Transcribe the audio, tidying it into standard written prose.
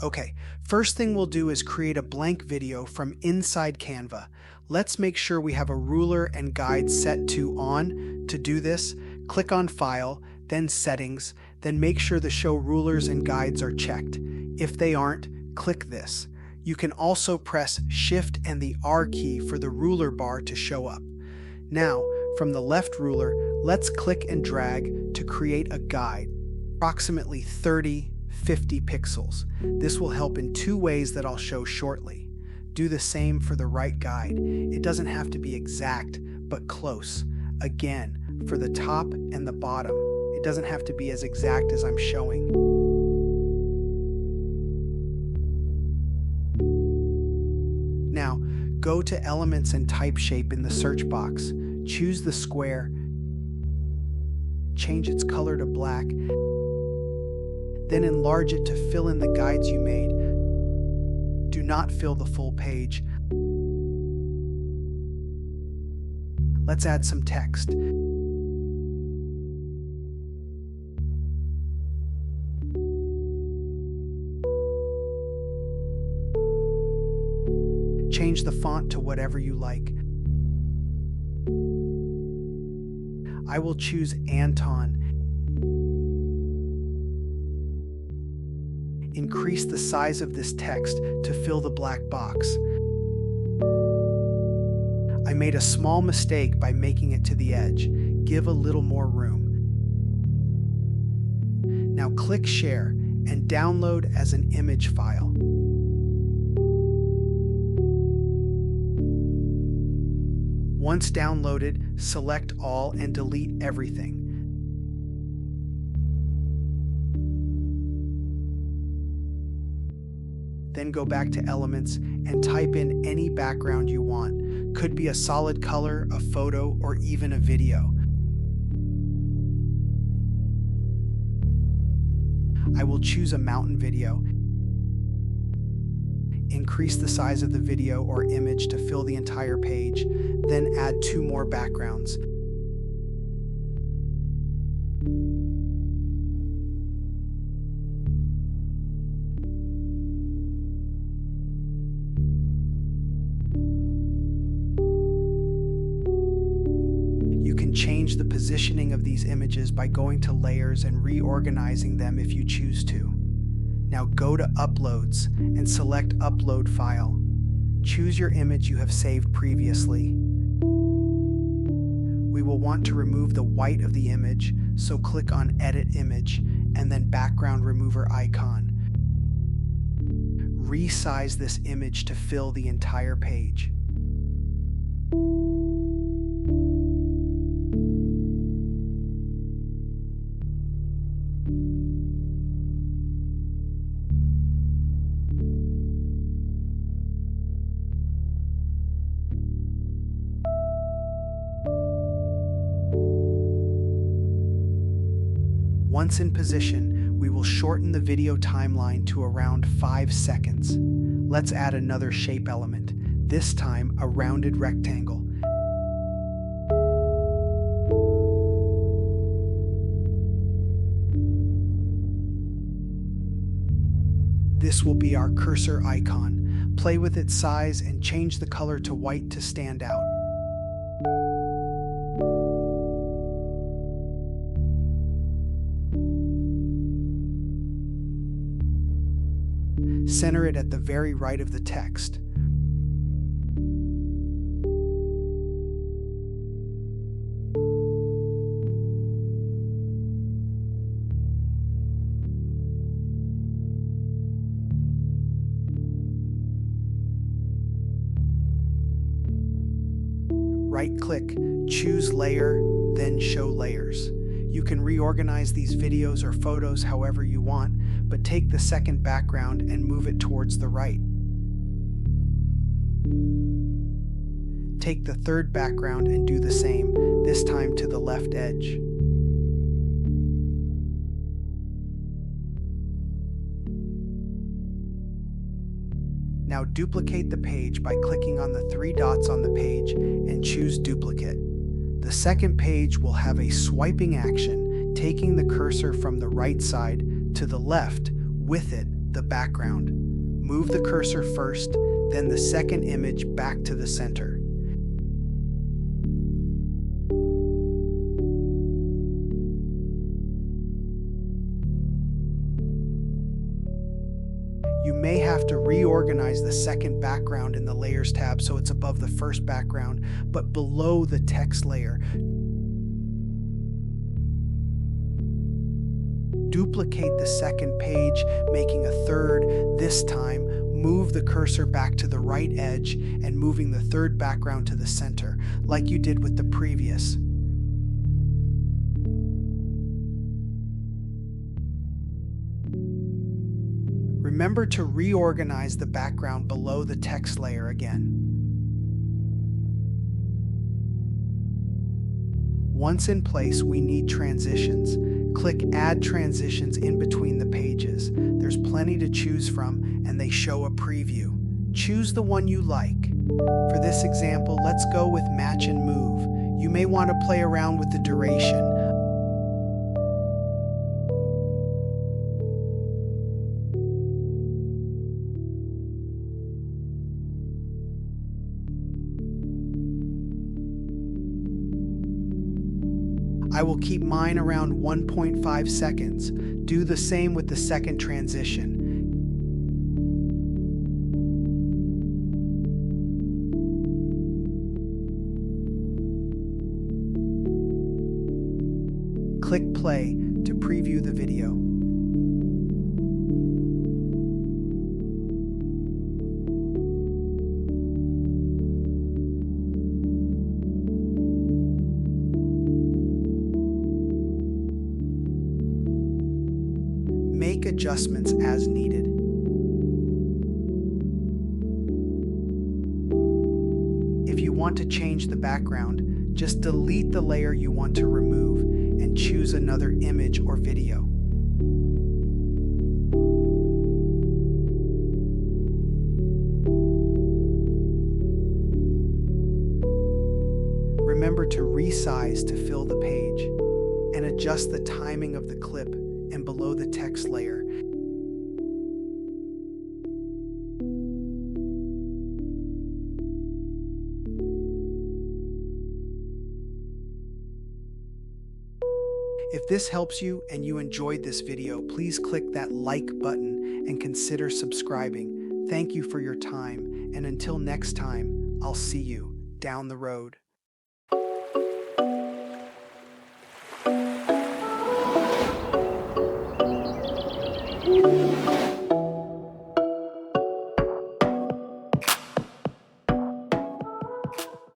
Okay, first thing we'll do is create a blank video from inside Canva. Let's make sure we have a ruler and guide set to on. To do this, click on File, then Settings, then make sure the Show Rulers and Guides are checked. If they aren't, click this. You can also press Shift and the R key for the ruler bar to show up. Now, from the left ruler, let's click and drag to create a guide, approximately 30-50 pixels. This will help in two ways that I'll show shortly. Do the same for the right guide. It doesn't have to be exact, but close. Again, for the top and the bottom, it doesn't have to be as exact as I'm showing. Now, go to Elements and Type Shape in the search box. Choose the square. Change its color to black. Then enlarge it to fill in the guides you made. Do not fill the full page. Let's add some text. Change the font to whatever you like. I will choose Anton. Increase the size of this text to fill the black box. I made a small mistake by making it to the edge. Give a little more room. Now click Share and download as an image file. Once downloaded, select all and delete everything. Then go back to Elements and type in any background you want. Could be a solid color, a photo, or even a video. I will choose a mountain video. Increase the size of the video or image to fill the entire page, then add 2 more backgrounds. You can change the positioning of these images by going to Layers and reorganizing them if you choose to. Now go to Uploads and select Upload File. Choose your image you have saved previously. We will want to remove the white of the image, so click on Edit Image and then Background Remover icon. Resize this image to fill the entire page. Once in position, we will shorten the video timeline to around 5 seconds. Let's add another shape element, this time a rounded rectangle. This will be our cursor icon. Play with its size and change the color to white to stand out. Center it at the very right of the text. Right-click, choose Layer, then Show Layers. You can reorganize these videos or photos however you want, but take the second background and move it towards the right. Take the third background and do the same, this time to the left edge. Now duplicate the page by clicking on the 3 dots on the page and choose Duplicate. The second page will have a swiping action, taking the cursor from the right side to the left. With it, the background. Move the cursor first, then the second image back to the center. You may have to reorganize the second background in the Layers tab so it's above the first background, but below the text layer. Duplicate the second page, making a third. This time, move the cursor back to the right edge and moving the third background to the center, like you did with the previous. Remember to reorganize the background below the text layer again. Once in place, we need transitions. Click Add Transitions in between the pages. There's plenty to choose from, and they show a preview. Choose the one you like. For this example, let's go with Match and Move. You may want to play around with the duration. I will keep mine around 1.5 seconds. Do the same with the second transition. Click play to preview the video. Make adjustments as needed. If you want to change the background, just delete the layer you want to remove and choose another image or video. Remember to resize to fill the page and adjust the timing of the clip and below the text layer. If this helps you and you enjoyed this video, please click that like button and consider subscribing. Thank you for your time, and until next time, I'll see you down the road.